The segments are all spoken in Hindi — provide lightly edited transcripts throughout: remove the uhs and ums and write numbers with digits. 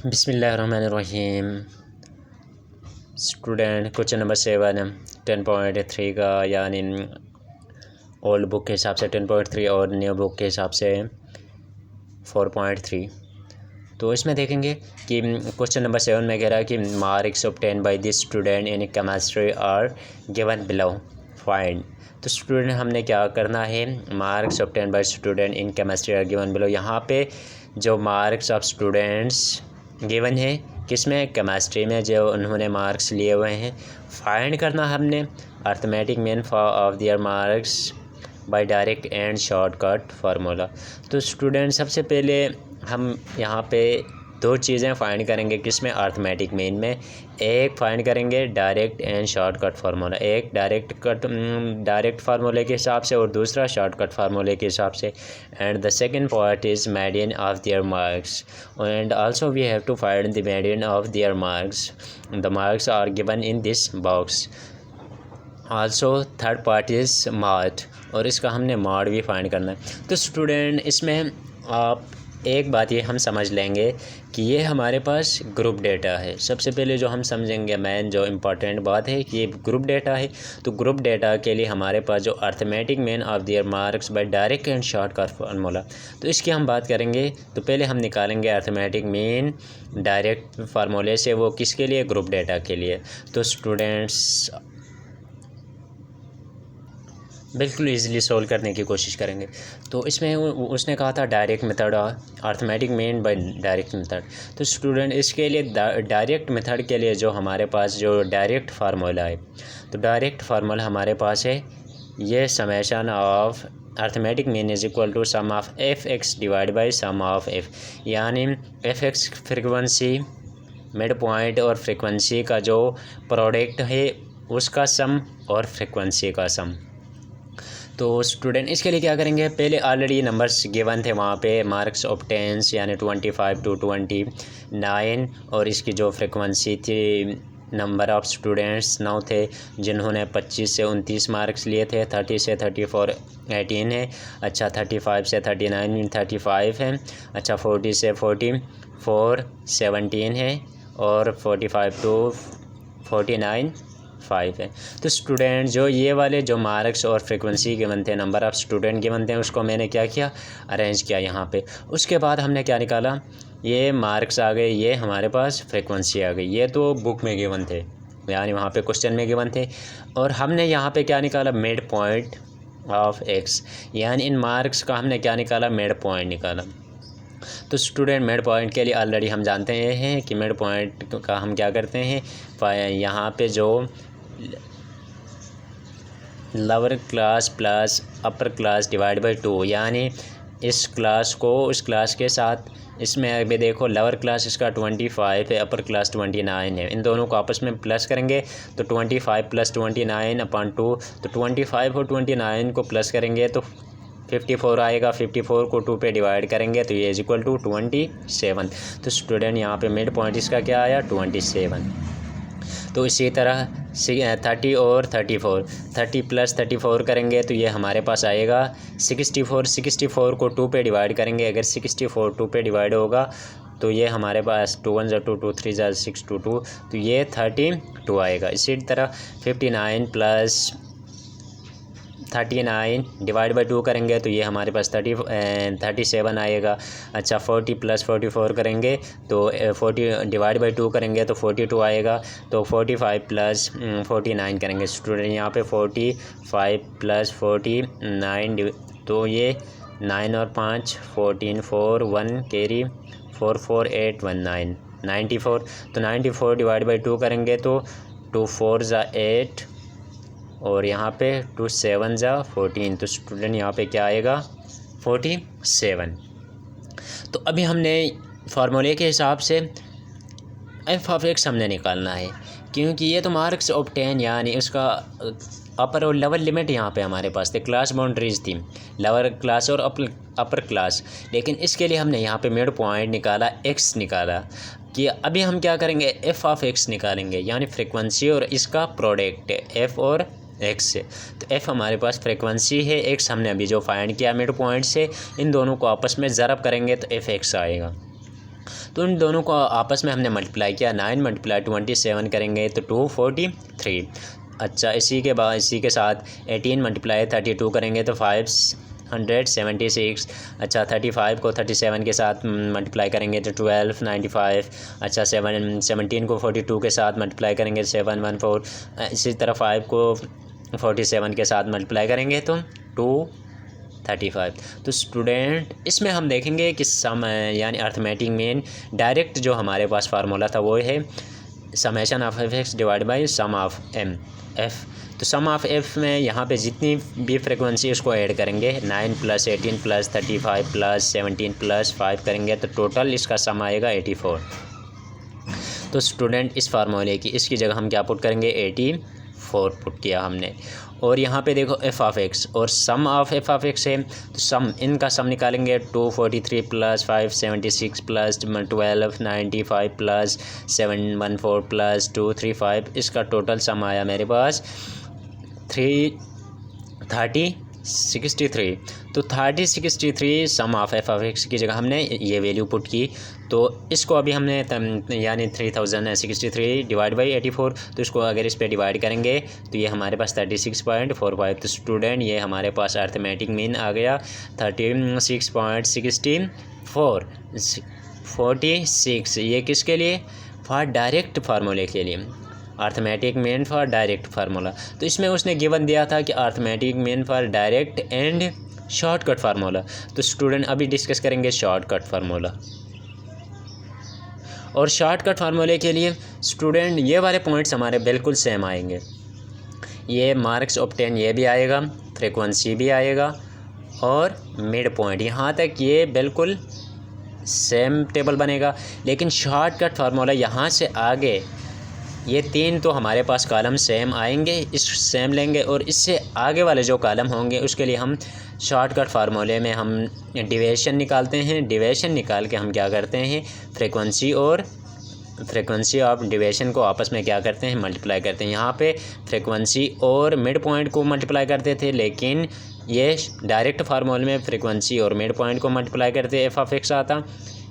बिस्मिल्लाहिर्रहमानिर्रहीम। स्टूडेंट क्वेश्चन नंबर 7 10.3 का, यानी ओल्ड बुक के हिसाब से 10.3 और न्यू बुक के हिसाब से 4.3। तो इसमें देखेंगे कि क्वेश्चन नंबर 7 में कह रहा है कि marks obtain by this student in chemistry are given below, find. तो स्टूडेंट हमने क्या करना है, marks obtain by student in chemistry are given below. यहाँ पे जो मार्क्स ऑफ स्टूडेंट्स गिवन है किसमें, केमिस्ट्री में, जो उन्होंने मार्क्स लिए हुए हैं, फाइंड करना हमने arithmetic mean of their marks by direct and shortcut formula. तो स्टूडेंट सबसे पहले हम यहाँ पे दो चीज़ें फाइंड करेंगे किसमें, अर्थमेटिक मीन में। एक फाइंड करेंगे डायरेक्ट एंड शॉर्टकट फार्मूला, एक डायरेक्ट फार्मूले के हिसाब से और दूसरा शॉर्टकट फार्मूले के हिसाब से। And the second part is median of their marks, and also we have to find the median of their marks. The marks are given in this box. Also third part is mode, और इसका हमने मॉड भी फाइंड करना है। तो स्टूडेंट इसमें आप एक बात ये हम समझ लेंगे कि ये हमारे पास ग्रुप डेटा है। सबसे पहले जो हम समझेंगे मेन जो इम्पोर्टेंट बात है कि ये ग्रुप डेटा है। तो ग्रुप डेटा के लिए हमारे पास जो arithmetic mean of their marks by direct and shortcut formula, तो इसकी हम बात करेंगे। तो पहले हम निकालेंगे अर्थमेटिक मीन डायरेक्ट फार्मूले से, वो किसके लिए, ग्रुप डेटा के लिए। तो स्टूडेंट्स बिल्कुल इजीली सोल्व करने की कोशिश करेंगे। तो इसमें उसने कहा था direct method, arithmetic mean by direct method. तो स्टूडेंट इसके लिए डायरेक्ट मेथड के लिए जो हमारे पास जो डायरेक्ट फार्मूला है, तो डायरेक्ट फार्मूला हमारे पास है ये summation of arithmetic mean is equal to sum of F x divide by sum of F, यानी F X frequency, mid point और फ्रिक्वेंसी का जो प्रोडक्ट है उसका सम और फ्रिक्वेंसी का सम। तो स्टूडेंट इसके लिए क्या करेंगे, पहले ऑलरेडी नंबर्स गिवन थे वहाँ पे, मार्क्स ऑब्टेन्स यानी 25 to 29, और इसकी जो फ्रिक्वेंसी थी, नंबर ऑफ़ स्टूडेंट्स 9 थे जिन्होंने 25 से 29 मार्क्स लिए थे, 30 से 34 18 है, अच्छा 35 से 39 35 है, अच्छा 40 से 44 17 है, और 45 to 49 5 है। तो स्टूडेंट जो ये वाले जो मार्क्स और फ्रिक्वेंसी गिवन थे, नंबर ऑफ़ स्टूडेंट गिवन थे, उसको मैंने क्या किया, अरेंज किया यहाँ पे। उसके बाद हमने क्या निकाला, ये मार्क्स आ गए, ये हमारे पास फ्रिक्वेंसी आ गई। ये तो बुक में गिवन थे, यानी वहाँ पे क्वेश्चन में गिवन थे, और हमने यहाँ पे क्या निकाला, मिड पॉइंट ऑफ एक्स, यानी इन मार्क्स का हमने क्या निकाला, मिड पॉइंट निकाला। तो स्टूडेंट मिड पॉइंट के लिए ऑलरेडी हम जानते हैं कि मिड पॉइंट का हम क्या करते हैं, यहाँ पे जो lower class plus upper class divide by 2, यानी इस क्लास को उस क्लास के साथ, इसमें अभी देखो लोअर क्लास इसका 25 है, अपर क्लास 29 है, इन दोनों को आपस में प्लस करेंगे तो 25 + 29 अपॉन 2, तो 25 और 29 को प्लस करेंगे तो 54 आएगा, 54 को 2 पे डिवाइड करेंगे तो ये इज इक्वल टू 27। तो स्टूडेंट यहाँ पे मिड पॉइंट इसका क्या आया, 27। तो इसी तरह 30 और 34, 30 + 34 करेंगे तो ये हमारे पास आएगा 64। 64 को 2 पे डिवाइड करेंगे, अगर 64 2 पे डिवाइड होगा तो ये हमारे पास 2 1 = 2, 2 3 = 6, 2 2, तो ये 32 आएगा। इसी तरह 59 + 39 डिवाइड बाई 2 करेंगे तो ये हमारे पास 37 आएगा। अच्छा 40 + 44 करेंगे तो 40 डिवाइड बाई 2 करेंगे तो 42 आएगा। तो 45 + 49 करेंगे स्टूडेंट, यहाँ पे 45 + 49, तो ये 9 और 5 14, 4 1 कैरी 4 4 8 1 9 94। तो 94 डिवाइड बाई 2 करेंगे तो 2 4 = 8, और यहाँ पे 2 7 = 14। तो स्टूडेंट यहाँ पे क्या आएगा, 47। तो अभी हमने फार्मूले के हिसाब से एफ ऑफ एक्स हमने निकालना है, क्योंकि ये तो मार्क्स ऑब्टेन यानी उसका अपर और लोअर लिमिट यहाँ पे हमारे पास थे, क्लास बाउंड्रीज थी, लोअर क्लास और अपर क्लास। लेकिन इसके लिए हमने यहाँ पे मिड पॉइंट निकाला, एक्स निकाला, कि अभी हम क्या करेंगे, एफ ऑफ एक्स निकालेंगे, यानी फ्रिक्वेंसी और इसका प्रोडक्ट एफ और एक्स से। तो एफ हमारे पास फ्रिक्वेंसी है, एक्स हमने अभी जो फाइंड किया मिड पॉइंट से, इन दोनों को आपस में ज़रब करेंगे तो एफ एक्स आएगा। तो इन दोनों को आपस में हमने मल्टीप्लाई किया, 9 मल्टीप्लाई 27 करेंगे तो 243। अच्छा, इसी के साथ 18 मल्टीप्लाई 32 करेंगे तो 576। अच्छा, 35 को 37 के साथ मल्टीप्लाई करेंगे तो 1295। अच्छा, 17 को 42 के साथ मल्टीप्लाई करेंगे 714। इसी तरह 5 को 47 के साथ मल्टीप्लाई करेंगे तो 235। तो स्टूडेंट इसमें हम देखेंगे कि सम यानी अर्थमेटिक मीन डायरेक्ट जो हमारे पास फार्मूला था वो है summation of F x divide by sum of m f. तो सम ऑफ एफ में यहाँ पे जितनी भी फ्रिक्वेंसी उसको ऐड करेंगे, 9 + 18 + 35 + 17 + 5 करेंगे तो टोटल इसका सम आएगा 84। तो स्टूडेंट इस फार्मूले की इसकी जगह हम क्या पुट करेंगे, 84 पुट किया हमने। और यहाँ पे देखो एफ ऑफ एक्स और सम ऑफ एफ ऑफ एक्स है, तो सम इनका सम निकालेंगे 243 + 576 + 1295 + 714 + 235। इसका टोटल सम आया मेरे पास 3063। तो 3063 सम ऑफ एफ ऑफ एक्स की जगह हमने ये वैल्यू पुट की। तो इसको अभी हमने यानी 3063 डिवाइड बाई 84, तो इसको अगर इस पे डिवाइड करेंगे तो ये हमारे पास 36.45। तो स्टूडेंट ये हमारे पास अर्थमेटिक मीन आ गया 36.64 46। ये किसके लिए, फॉर डायरेक्ट फार्मूले के लिए, arithmetic mean for direct formula. तो इसमें उसने गिवन दिया था कि arithmetic mean for direct and shortcut formula. तो स्टूडेंट अभी डिस्कस करेंगे शॉर्टकट फार्मूला। और शॉर्टकट फार्मूले के लिए स्टूडेंट ये वाले पॉइंट्स हमारे बिल्कुल सेम आएंगे। ये मार्क्स ऑब्टेन ये भी आएगा, फ्रीक्वेंसी भी आएगा और मिड पॉइंट, यहाँ तक ये बिल्कुल सेम टेबल बनेगा। लेकिन शॉर्टकट फार्मूला यहाँ से आगे ये 3 तो हमारे पास कॉलम सेम आएंगे, इस सेम लेंगे, और इससे आगे वाले जो कॉलम होंगे उसके लिए हम शॉर्टकट फार्मूले में हम डिविएशन निकालते हैं। डिविएशन निकाल के हम क्या करते हैं, फ्रीक्वेंसी ऑफ डिविएशन को आपस में क्या करते हैं, मल्टीप्लाई करते हैं। यहाँ पे फ्रीक्वेंसी और मिड पॉइंट को मल्टीप्लाई करते थे, लेकिन ये डायरेक्ट फार्मूले में फ्रीक्वेंसी और मिड पॉइंट को मल्टीप्लाई करते एफ ऑफ एक्स आता।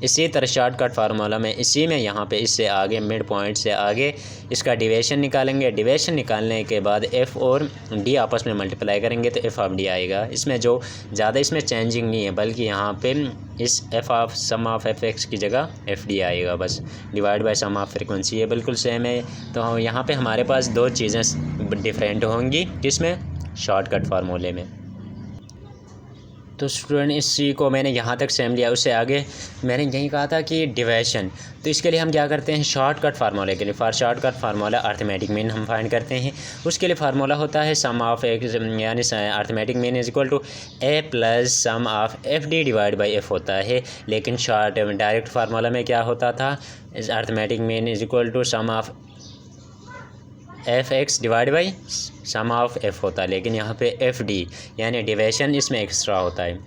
इसी तरह शॉर्टकट फार्मूला में इसी में यहाँ पे इससे आगे मिड पॉइंट से आगे इसका डिविएशन निकालेंगे। डिविएशन निकालने के बाद एफ़ और डी आपस में मल्टीप्लाई करेंगे तो एफ़ ऑफ डी आएगा। इसमें जो ज़्यादा इसमें चेंजिंग नहीं है, बल्कि यहाँ पे इस f of sum of F x की जगह एफ डी आएगा बस, divide by sum of frequency. ये बिल्कुल सेम है। तो यहाँ पर हमारे पास 2 चीज़ें डिफरेंट होंगी, किसमें, शॉर्टकट फार्मूले में। तो स्टूडेंट इसी को मैंने यहाँ तक सेम लिया, उससे आगे मैंने यही कहा था कि डिविएशन। तो इसके लिए हम क्या करते हैं, शॉर्टकट फार्मूले के लिए, for shortcut formula arithmetic mean हम फाइंड करते हैं। उसके लिए फार्मूला होता है सम ऑफ एक्स यानी arithmetic mean is equal to A plus sum of F D divide by f होता है। लेकिन डायरेक्ट फार्मूला में क्या होता था, arithmetic mean is equal to sum of F x divide by sum of f होता है, लेकिन यहाँ पे एफ डी यानी डिविएशन इसमें एक्स्ट्रा होता है।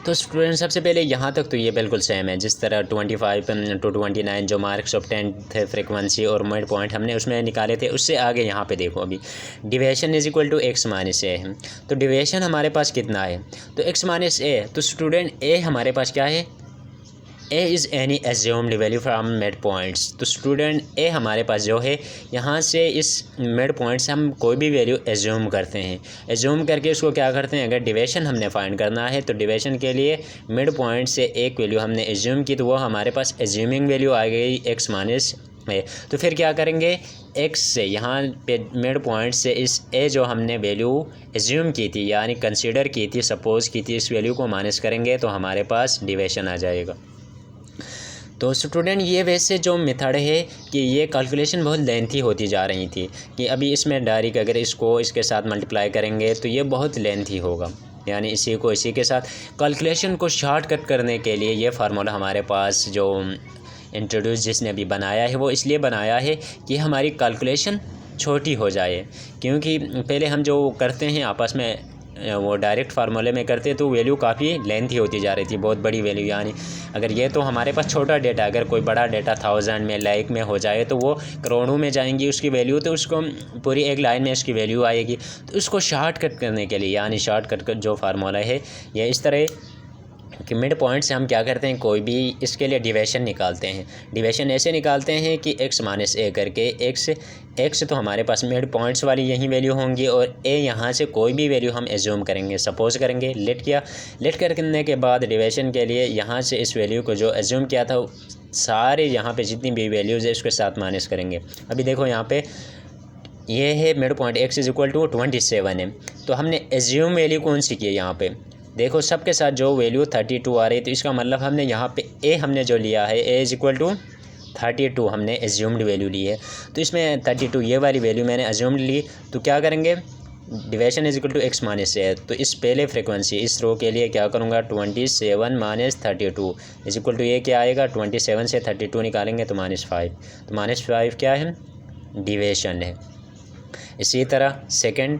तो स्टूडेंट सबसे पहले यहाँ तक तो ये बिल्कुल सेम है, जिस तरह 25 to 29 जो मार्क्स ऑब्टेन थे फ्रीक्वेंसी और मिड पॉइंट हमने उसमें निकाले थे, उससे आगे यहाँ पे देखो अभी deviation is equal to X minus A है। तो डिविएशन हमारे पास कितना है, तो एक्स माइनस ए। तो स्टूडेंट ए हमारे पास क्या है, A is any assumed value from mid points. तो स्टूडेंट ए हमारे पास जो है, यहाँ से इस मिड पॉइंट से हम कोई भी वैल्यू एज्यूम करते हैं। एज्यूम करके उसको क्या करते हैं, अगर डिविएशन हमने फाइंड करना है तो डिविएशन के लिए मिड पॉइंट से एक वैल्यू हमने एज्यूम की, तो वो हमारे पास एज्यूमिंग वैल्यू आ गई एक्स माइनस ए। तो फिर क्या करेंगे, एक्स से यहाँ पे मिड पॉइंट से इस ए जो हमने वैल्यू एज्यूम की थी यानी कंसीडर की थी, सपोज़ की थी, इस वैल्यू को माइनस करेंगे तो हमारे पास डिविएशन आ जाएगा। तो स्टूडेंट ये वैसे जो मेथड है कि ये कैलकुलेशन बहुत लेंथी होती जा रही थी, कि अभी इसमें डायरेक्ट अगर इसको इसके साथ मल्टीप्लाई करेंगे तो ये बहुत लेंथी होगा, यानी इसी को इसी के साथ कैलकुलेशन को शॉर्टकट करने के लिए ये फार्मूला हमारे पास जो इंट्रोड्यूस जिसने अभी बनाया है वो इसलिए बनाया है कि हमारी कैलकुलेशन छोटी हो जाए। क्योंकि पहले हम जो करते हैं आपस में वो डायरेक्ट फार्मूले में करते तो वैल्यू काफ़ी लेंथी होती जा रही थी, बहुत बड़ी वैल्यू। यानी अगर ये तो हमारे पास छोटा डेटा, अगर कोई बड़ा डेटा 1000 में लाइक में हो जाए तो वो करोड़ों में जाएंगी उसकी वैल्यू, तो उसको पूरी एक लाइन में उसकी वैल्यू आएगी। तो उसको शॉर्टकट करने के लिए यानी शॉर्टकट का जो फार्मूला है ये इस तरह कि मिड पॉइंट से हम क्या करते हैं, कोई भी इसके लिए डिवीजन निकालते हैं। डिवीजन ऐसे निकालते हैं कि x माइनस ए करके x तो हमारे पास मिड पॉइंट्स वाली यही वैल्यू होंगी और a यहाँ से कोई भी वैल्यू हम एज्यूम करेंगे, सपोज करेंगे। लेट किया, लेट करने के बाद डिवीजन के लिए यहाँ से इस वैल्यू को जो एज्यूम किया था सारे यहाँ पे जितनी भी वैल्यूज़ है उसके साथ माइनस करेंगे। अभी देखो यहाँ पे ये है mid point x is equal to 27 है, तो हमने एज्यूम वैल्यू कौन सी की है यहाँ पे, देखो सबके साथ जो वैल्यू 32 आ रही है, तो इसका मतलब हमने यहाँ पे a हमने जो लिया है a इज़ इक्वल टू 32 हमने एज्यूम्ड वैल्यू ली है। तो इसमें 32 ये वाली वैल्यू मैंने एज्यूम्ड ली, तो क्या करेंगे, division is equal to x minus है, तो इस पहले फ्रिक्वेंसी इस रो के लिए क्या करूँगा, 27 माइनस 32 इज इक्वल टू ये क्या आएगा, 27 से 32 निकालेंगे तो -5, तो -5 क्या है, डिवीजन है। इसी तरह सेकंड,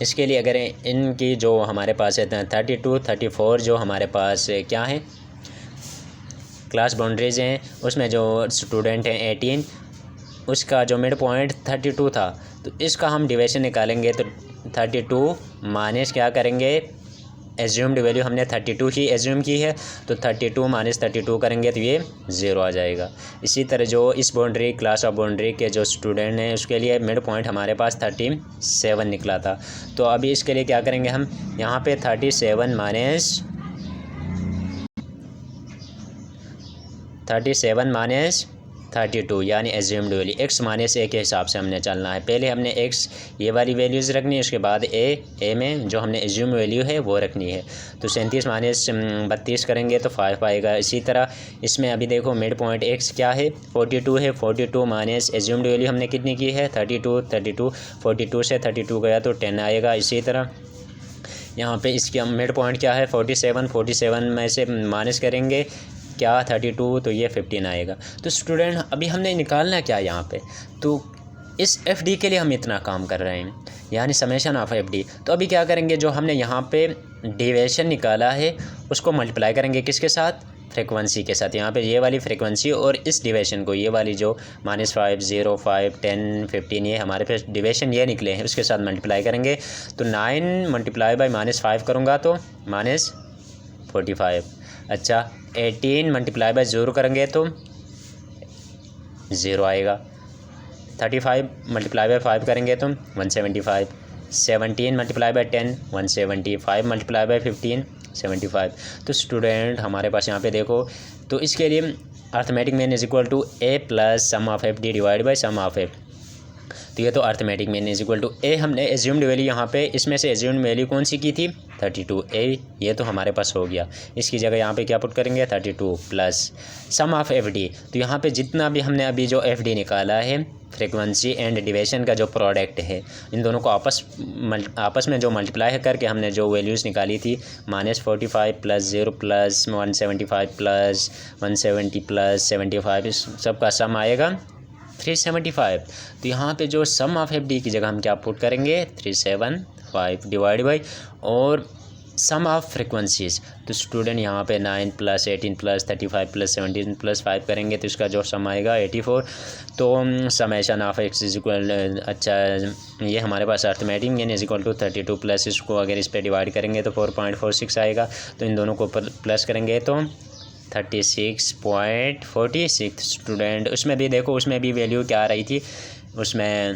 इसके लिए अगर इनकी जो हमारे पास है 32 34 जो हमारे पास क्या है क्लास बाउंड्रीज हैं, उसमें जो स्टूडेंट हैं 18, उसका जो मिड पॉइंट 32 था, तो इसका हम डिवीजन निकालेंगे तो 32 माइनस क्या करेंगे, एज्यूम्ड वैल्यू हमने 32 ही एज्यूम की है, तो 32 माइनस 32 करेंगे तो ये 0 आ जाएगा। इसी तरह जो इस बाउंड्री क्लास ऑफ बाउंड्री के जो स्टूडेंट हैं उसके लिए मिड पॉइंट हमारे पास 37 निकला था, तो अभी इसके लिए क्या करेंगे, हम यहाँ पे 37 माइनस 32 यानी एज्यूम्ड वैल्यू x माइनस ए के हिसाब से हमने चलना है। पहले हमने x ये वाली वैल्यूज़ रखनी है, उसके बाद ए में जो हमने एज्यूम वैल्यू है वो रखनी है। तो 37 माइनस 32 करेंगे तो 5 आएगा। इसी तरह इसमें अभी देखो मिड पॉइंट x क्या है, 42 है, 42 माइनस एज्यूम्ड वैल्यू हमने कितनी की है 32 42 से 32 गया तो 10 आएगा। इसी तरह यहाँ पे इसकी मिड पॉइंट क्या है 47 में से माइनस करेंगे क्या 32 तो ये 15 आएगा। तो स्टूडेंट अभी हमने निकालना क्या यहाँ पे, तो इस एफ डी के लिए हम इतना काम कर रहे हैं यानी समेशन ऑफ एफ डी। तो अभी क्या करेंगे, जो हमने यहाँ पे डिवीजन निकाला है उसको मल्टीप्लाई करेंगे किसके साथ, फ्रीक्वेंसी के साथ। यहाँ पे ये वाली फ्रीक्वेंसी और इस डिवीजन को ये वाली जो -5 0 5 10 15 ये हमारे पास डिवीजन ये निकले हैं उसके साथ मल्टीप्लाई करेंगे। तो 9 मल्टीप्लाई बाई -5 करूँगा तो -45। अच्छा 18 मल्टीप्लाई बाई 0 करेंगे तो 0 आएगा। 35 मल्टीप्लाई बाई 5 करेंगे तो 175। 17 मल्टीप्लाई बाई 10 170। 5 multiply by 15 75। तो स्टूडेंट हमारे पास यहाँ पे देखो, तो इसके लिए arithmetic mean is equal to A plus sum of F D divide by sum of F. तो ये तो arithmetic mean is equal to A हमने एज्यूम्ड वैल्यू यहाँ पे इसमें से एज्यूम्ड वैल्यू कौन सी की थी 32 ए, ये तो हमारे पास हो गया। इसकी जगह यहाँ पे क्या पुट करेंगे 32 plus sum of F d. तो यहाँ पे जितना भी हमने अभी जो एफ डी निकाला है फ्रीक्वेंसी एंड डिवीजन का जो प्रोडक्ट है, इन दोनों को आपस में जो मल्टीप्लाई करके हमने जो वैल्यूज़ निकाली थी -45 प्लस 0 प्लस 175 प्लस 170 प्लस 75 इस सब का सम आएगा 375। तो यहाँ पे जो सम ऑफ एफ डी की जगह हम क्या पुट करेंगे 375 डिवाइड बाई और सम ऑफ फ्रिक्वेंसीज। तो स्टूडेंट यहाँ पे 9 प्लस 18 प्लस 35 प्लस 17 प्लस 5 करेंगे तो इसका जो सम आएगा 84। तो summation of X is equal, अच्छा ये हमारे पास arithmetic mean is equal to 32 plus इसको अगर इस पर डिवाइड करेंगे तो 4.46 आएगा। तो इन दोनों को प्लस करेंगे तो 36.46। स्टूडेंट उसमें भी देखो, उसमें भी वैल्यू क्या आ रही थी, उसमें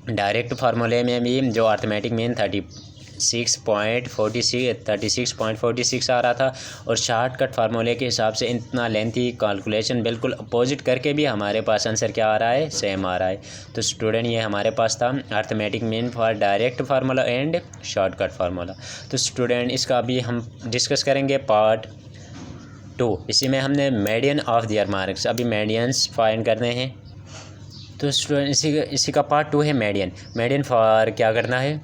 डायरेक्ट फार्मूले में भी जो अर्थमेटिक मीन 36.46 आ रहा था और शॉर्टकट फार्मूले के हिसाब से इतना लेंथी कैलकुलेशन बिल्कुल अपोजिट करके भी हमारे पास आंसर क्या आ रहा है, सेम आ रहा है। तो स्टूडेंट ये हमारे पास था arithmetic mean for direct formula and shortcut formula. तो स्टूडेंट इसका अभी हम डिस्कस करेंगे पार्ट 2। इसी में हमने मीडियन ऑफ दियर मार्क्स, अभी मीडियंस फाइंड करने हैं। तो स्टूडेंट इसी का पार्ट 2 है मीडियन फॉर क्या करना है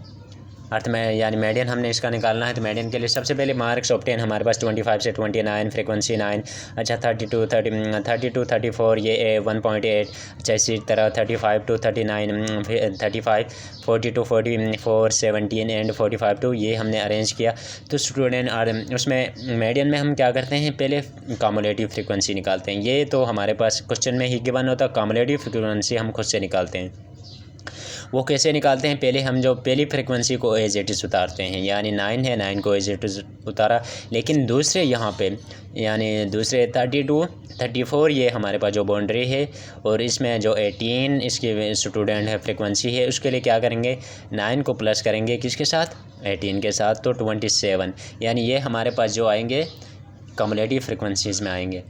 अर्थ में, यानी मीडियन हमने इसका निकालना है। तो मीडियन के लिए सबसे पहले मार्क्स ऑब्टेन हमारे पास 25 से 29, फ्रीक्वेंसी 9, अच्छा 32 34 ये 1.8, अच्छा इसी तरह 35 to 39 35 40 to 44 17 एंड 45 टू ये हमने अरेंज किया। तो स्टूडेंट उसमें मीडियन में हम क्या करते हैं, पहले कम्युलेटिव फ्रीक्वेंसी निकालते हैं। ये तो हमारे पास क्वेश्चन में ही गिवन होता, कम्युलेटिव फ्रीक्वेंसी हम खुद से निकालते हैं। वो कैसे निकालते हैं, पहले हम जो पहली फ्रिक्वेंसी को एज इट इज़ उतारते हैं, यानी 9 है, 9 को एज इट इज़ उतारा। लेकिन दूसरे यहाँ पे यानी दूसरे 32 34 ये हमारे पास जो बाउंड्री है, और इसमें जो 18 इसकी स्टूडेंट है फ्रिक्वेंसी है, उसके लिए क्या करेंगे, 9 को प्लस करेंगे किसके साथ, 18 के साथ, तो 27, यानी ये हमारे पास जो आएंगे कम्युलेटिव फ्रिक्वेंसीज़ में आएंगे।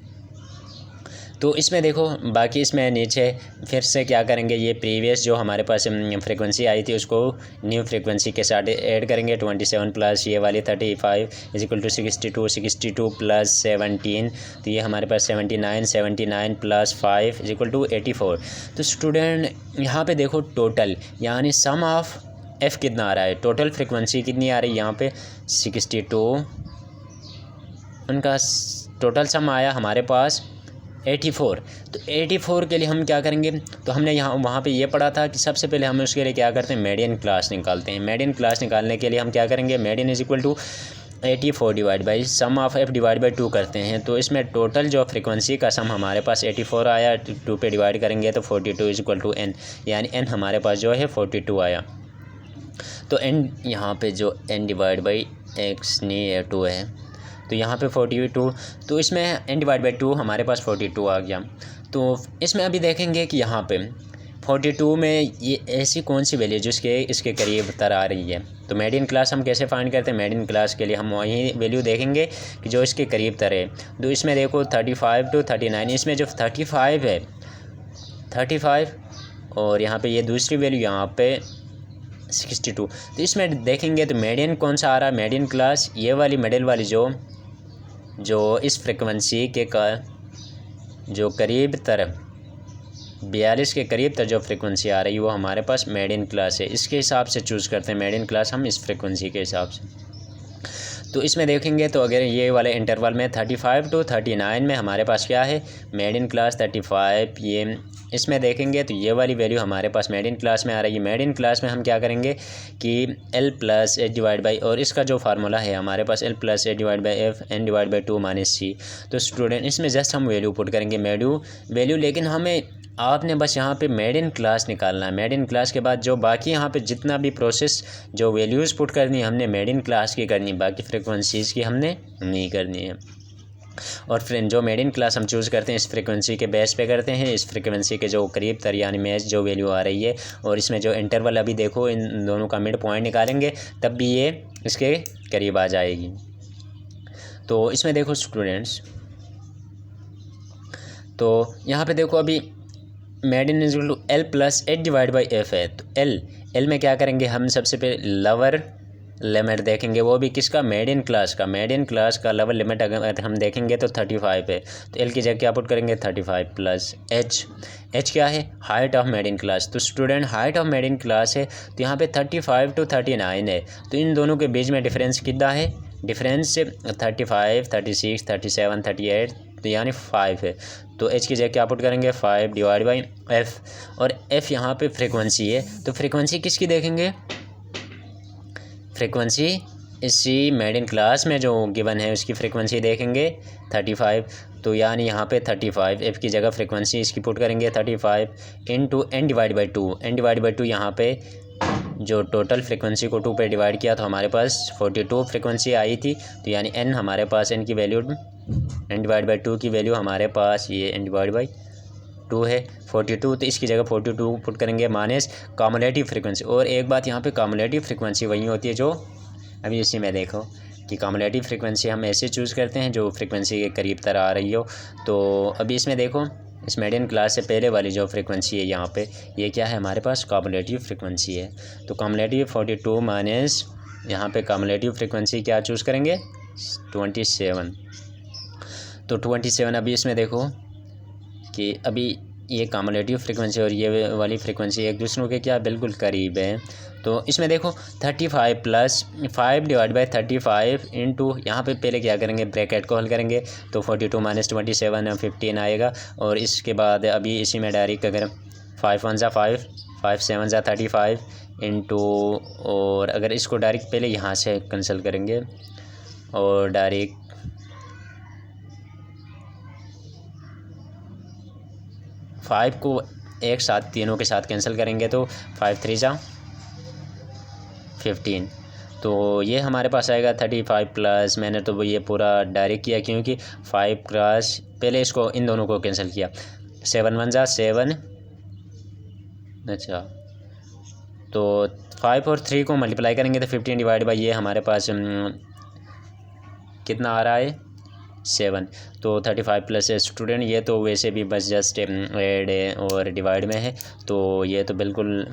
तो इसमें देखो बाकी इसमें नीचे फिर से क्या करेंगे, ये प्रीवियस जो हमारे पास फ्रिक्वेंसी आई थी उसको न्यू फ्रिक्वेंसी के साथ ऐड करेंगे। 27 प्लस ये वाली 35 इज इक्वल टू 62, 62 प्लस 17, तो ये हमारे पास 79, 79 प्लस 5 इज इक्वल टू 84। तो स्टूडेंट यहाँ पे देखो टोटल यानी सम ऑफ एफ़ कितना आ रहा है, टोटल फ्रिक्वेंसी कितनी आ रही है यहाँ पे 62, उनका टोटल सम आया हमारे पास 84। तो 84 के लिए हम क्या करेंगे, तो हमने यहाँ वहाँ पे ये पढ़ा था कि सबसे पहले हम उसके लिए क्या करते हैं, मीडियन क्लास निकालते हैं। मीडियन क्लास निकालने के लिए हम क्या करेंगे, median is equal to 84 divide by sum of f divide by 2 करते हैं। तो इसमें टोटल जो फ्रिक्वेंसी का सम हमारे पास 84 आया, 2 पे डिवाइड करेंगे तो 42 इज इक्वल टू एन, यानी एन हमारे पास जो है 42 आया। तो एन यहाँ पे जो एन डिवाइड बाई एक्स नहीं 2 है, तो यहाँ पे 42, तो इसमें एन डिवाइड बाई 2 हमारे पास 42 आ गया। तो इसमें अभी देखेंगे कि यहाँ पे 42 में ये ऐसी कौन सी वैल्यू जिसके इसके करीब तर आ रही है। तो मीडियन क्लास हम कैसे फाइंड करते हैं, मीडियन क्लास के लिए हम वही वैल्यू देखेंगे कि जो इसके करीब तर है। तो इसमें देखो 35 to 39, इसमें जो 35 है 35, और यहाँ पे ये दूसरी वैल्यू यहाँ पे 62। तो इसमें देखेंगे तो मीडियन कौन सा आ रहा है, मीडियन क्लास ये वाली मिडिल वाली जो इस फ्रिक्वेंसी के का जो करीब तर 42 के करीब तर जो फ्रिक्वेंसी आ रही है वो हमारे पास मीडियन क्लास है। इसके हिसाब से चूज़ करते हैं मीडियन क्लास हम इस फ्रिक्वेंसी के हिसाब से। तो इसमें देखेंगे तो अगर ये वाले इंटरवल में 35 to 39 में हमारे पास क्या है, मीडियन क्लास 35, ये इसमें देखेंगे तो ये वाली वैल्यू हमारे पास मीडियन क्लास में आ रही है। मीडियन क्लास में हम क्या करेंगे कि L plus H divide by, और इसका जो फार्मूला है हमारे पास L plus H divide by F N divide by 2 minus C. तो स्टूडेंट इसमें जस्ट हम वैल्यू पुट करेंगे वैल्यू, लेकिन हमें आपने बस यहाँ पे मीडियन क्लास निकालना है। मीडियन क्लास के बाद जो बाकी यहाँ पे जितना भी प्रोसेस जो वैल्यूज़ पुट करनी है हमने मीडियन क्लास की करनी, बाकी फ्रिक्वेंसीज़ की हमने नहीं करनी है। और फिर जो मीडियन क्लास हम चूज़ करते हैं इस फ्रिक्वेंसी के बेस पे करते हैं, इस फ्रिक्वेंसी के जो करीब तर यानी मैच जो वैल्यू आ रही है, और इसमें जो इंटरवल अभी देखो इन दोनों का मिड पॉइंट निकालेंगे तब भी ये इसके करीब आ जाएगी। तो इसमें देखो स्टूडेंट्स, तो यहाँ पे देखो अभी median is equal to L plus H divide by f है। तो L में क्या करेंगे हम, सबसे पहले लोअर लिमिट देखेंगे, वो भी किसका, मीडियन क्लास का। मीडियन क्लास का लोअर लिमिट अगर हम देखेंगे तो 35 है, तो L की जगह क्या पुट करेंगे 35 प्लस H क्या है, हाइट ऑफ मीडियन क्लास। तो student height of median class है, तो यहाँ पे 35 to 39 है, तो इन दोनों के बीच में डिफरेंस कितना है, डिफरेंस 35, 36, 37, 38, तो यानी 5 है। तो H की जगह क्या पुट करेंगे 5 डिवाइड बाई F, और F यहाँ पे फ्रिक्वेंसी है। तो फ्रिक्वेंसी किसकी देखेंगे, फ्रिक्वेंसी इसी मीडियन क्लास में जो गिवन है उसकी फ्रिक्वेंसी देखेंगे 35। तो यानी यहाँ पे 35 F की जगह फ्रिक्वेंसी इसकी पुट करेंगे 35 into n divide by 2। N divide by 2 यहाँ पे जो टोटल फ्रिक्वेंसी को 2 पे डिवाइड किया तो हमारे पास 42 फ्रिक्वेंसी आई थी। तो यानी n हमारे पास n की वैल्यू n डिवाइड बाई 2 की वैल्यू हमारे पास ये n डिवाइड बाई 2 है 42। तो इसकी जगह 42 पुट करेंगे माइनस कम्युलेटिव फ्रिक्वेंसी। और एक बात यहाँ पे कम्युलेटिव फ्रिक्वेंसी वही होती है जो अभी इसी में देखो कि कम्युलेटिव फ्रिक्वेंसी हम ऐसे चूज़ करते हैं जो फ्रिक्वेंसी के करीब तर आ रही हो। तो अभी इसमें देखो इस मीडियन क्लास से पहले वाली जो फ्रिक्वेंसी है यहाँ पे ये क्या है, हमारे पास कम्युलेटिव फ्रिक्वेंसी है। तो कम्युलेटिव 42 माइनस यहाँ पे कम्युलेटिव फ्रिक्वेंसी क्या चूज़ करेंगे 27। तो 27 अभी इसमें देखो कि अभी ये कम्युलेटिव फ्रिक्वेंसी और ये वाली फ्रिक्वेंसी एक दूसरों के क्या बिल्कुल करीब है। तो इसमें देखो 35 प्लस 5 डिवाइड बाई 35 इंटू यहाँ पे पहले क्या करेंगे ब्रैकेट को हल करेंगे तो 42 माइनस 27 15 आएगा। और इसके बाद अभी इसी में डायरेक्ट अगर 5 1 ज़ा 5 5 7 ज़ा 35 इंटू, और अगर इसको डायरेक्ट पहले यहाँ से कैंसिल करेंगे और डायरेक्ट 5 को एक साथ तीनों के साथ कैंसिल करेंगे तो 5 3 जा 15, तो ये हमारे पास आएगा 35 प्लस, मैंने तो ये पूरा डायरेक्ट किया क्योंकि 5 क्रॉस पहले इसको इन दोनों को कैंसिल किया, 7 1 जा 7, अच्छा तो 5 और 3 को मल्टीप्लाई करेंगे तो 15 डिवाइड बाई ये हमारे पास कितना आ रहा है 7, तो 35 प्लस स्टूडेंट, ये तो वैसे भी बस जस्ट ऐड और डिवाइड में है, तो ये तो बिल्कुल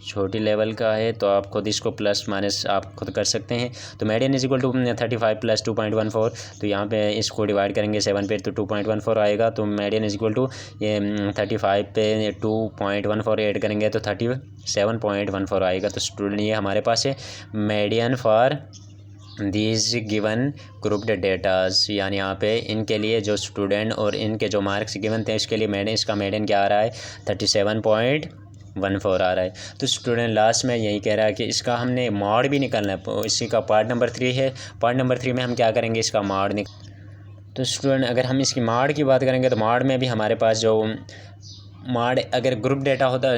छोटी लेवल का है, तो आप खुद इसको प्लस माइनस आप खुद कर सकते हैं। तो median is equal to 35 plus 2.14, तो यहाँ पे इसको डिवाइड करेंगे 7 पे तो 2.14 आएगा, तो मीडियन इज इक्वल टू ये 35 पे 2.14 ऐड करेंगे तो 37.14 आएगा। तो स्टूडेंट ये हमारे पास है median for these given grouped datas, यानी यहाँ पे इनके लिए जो स्टूडेंट और इनके जो मार्क्स गिवन थे इसके लिए मीडियन, इसका मीडियन क्या आ रहा है 37.14 आ रहा है। तो स्टूडेंट लास्ट में यही कह रहा है कि इसका हमने मॉड भी निकालना है, इसी का पार्ट नंबर 3 है, पार्ट नंबर 3 में हम क्या करेंगे इसका मॉड तो स्टूडेंट अगर हम इसकी मॉड की बात करेंगे तो मॉड में भी हमारे पास जो मॉड अगर ग्रुप डेटा होता है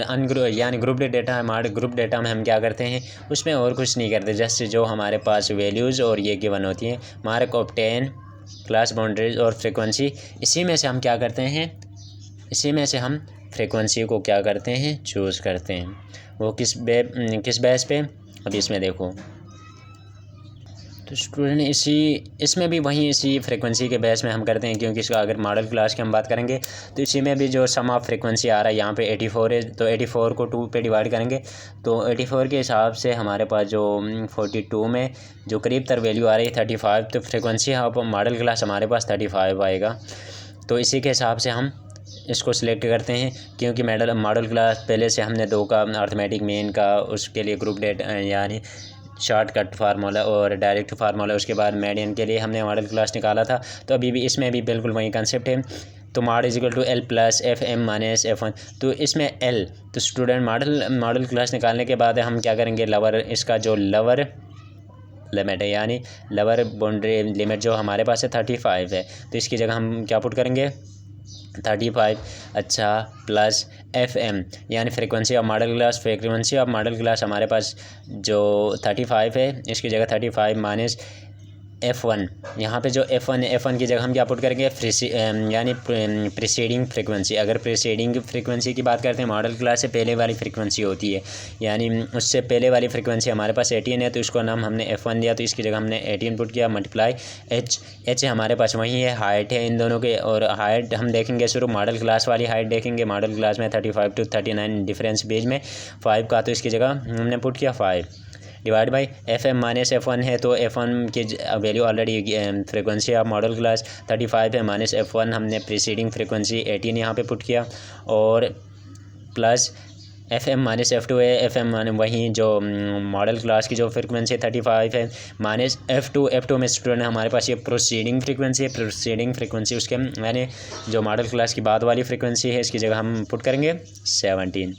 यानी ग्रुप डेटा है, मॉड ग्रुप डेटा में हम क्या करते हैं उसमें और कुछ नहीं करते, जस्ट जो हमारे पास वैल्यूज़ और ये गिवन होती हैं, मार्क ऑब्टेन, क्लास बाउंड्रीज और फ्रीक्वेंसी, इसी में से हम क्या करते हैं, इसी में से हम फ्रीक्वेंसी को क्या करते हैं चूज़ करते हैं। वो किस बेस पे अभी इसमें देखो, तो स्टूडेंट इसमें भी वहीं इसी फ्रीक्वेंसी के बेस में हम करते हैं, क्योंकि इसका अगर मॉडल क्लास की हम बात करेंगे तो इसी में भी जो सम ऑफ फ्रीक्वेंसी आ रहा है यहाँ पे 84 है, तो 84 को 2 पे डिवाइड करेंगे तो 84 के हिसाब से हमारे पास जो 42 में जो करीब तर वैल्यू आ रही है 35, तो फ्रीक्वेंसी अब मॉडल क्लास हमारे पास 35 आएगा। तो इसी के हिसाब से हम इसको सिलेक्ट करते हैं, क्योंकि मॉडल क्लास पहले से हमने 2 का अर्थमेटिक मीन का उसके लिए ग्रुप डेटा यानी शॉर्टकट फार्मूला और डायरेक्ट फार्मूला, उसके बाद मीडियन के लिए हमने मॉडल क्लास निकाला था, तो अभी भी इसमें भी बिल्कुल वही कंसेप्ट है। तो mode is equal to l plus f m minus F1, तो इसमें एल, तो स्टूडेंट मॉडल क्लास निकालने के बाद हम क्या करेंगे लवर, इसका जो लवर लिमिट है यानी लवर बाउंड्री लिमिट जो हमारे पास है 35 है, तो इसकी जगह हम क्या पुट करेंगे 35, अच्छा प्लस FM यानी frequency of model class, frequency of model class हमारे पास जो 35 है इसकी जगह 35 माइनस F1, यहाँ पे जो F1 की जगह हम क्या पुट करेंगे यानी प्रीसीडिंग फ्रीक्वेंसी। अगर प्रीसीडिंग फ्रीक्वेंसी की बात करते हैं मॉडल क्लास से पहले वाली फ्रीक्वेंसी होती है, यानी उससे पहले वाली फ्रीक्वेंसी हमारे पास 18 है, तो इसको नाम हमने F1 दिया, तो इसकी जगह हमने 18 पुट किया मल्टीप्लाई H हमारे पास वही है, हाइट है इन दोनों के, और हाइट हम देखेंगे सिर्फ मॉडल क्लास वाली हाइट देखेंगे, मॉडल क्लास में 35 to 39 डिफरेंस बीच में 5 का, तो इसकी जगह हमने पुट किया 5 divide by FM minus F1 है, तो F1 की value already frequency of model class 35 है, माइनस F1 हमने प्रीसीडिंग फ्रीक्वेंसी 18 यहाँ पे पुट किया, और प्लस FM माइनस F2 है, FM माने वहीं जो मॉडल क्लास की जो फ्रीक्वेंसी 35 है, माइनस F2 में स्टूडेंट हमारे पास ये प्रोसीडिंग फ्रीक्वेंसी है, प्रोसीडिंग फ्रीक्वेंसी उसके मैंने जो मॉडल क्लास की बाद वाली फ्रीक्वेंसी है इसकी जगह हम पुट करेंगे 17,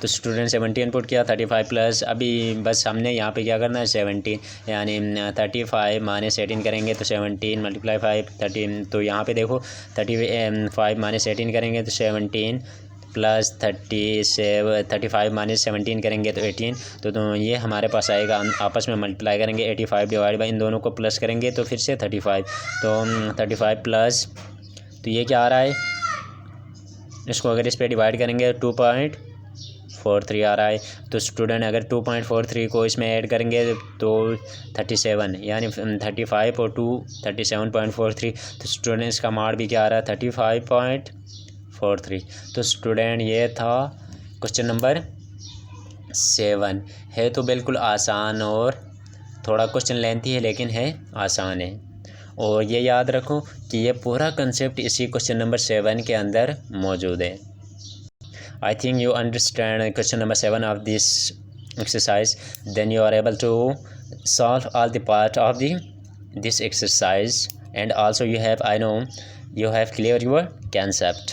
तो स्टूडेंट 17 पुट किया 35 प्लस, अभी बस हमने यहाँ पे क्या करना है 17 यानी 35 माइनस 18 करेंगे तो 17 मल्टीप्लाई 5 13, तो यहाँ पे देखो 35 माइनस 18 करेंगे तो 17 प्लस 35 माइनस 17 करेंगे तो 18, तो ये हमारे पास आएगा, आपस में मल्टीप्लाई करेंगे 85 डिवाइड बाई इन दोनों को प्लस करेंगे तो फिर से 35, तो 35 प्लस, तो ये क्या आ रहा है, इसको अगर इस पर डिवाइड करेंगे 2.43 आ रहा है, तो स्टूडेंट अगर 2.43 को इसमें ऐड करेंगे तो 37 यानी 35 और 2 37.43, तो स्टूडेंट इसका मार्क भी क्या आ रहा है 35.43। तो स्टूडेंट ये था क्वेश्चन नंबर 7, है तो बिल्कुल आसान और थोड़ा क्वेश्चन लेंथी है लेकिन है आसान है, और ये याद रखो कि ये पूरा कंसेप्ट इसी क्वेश्चन नंबर 7 के अंदर मौजूद है। I think you understand question number 7 of this exercise, then you are able to solve all the part of this exercise, and also you have, I know you have clear your concept.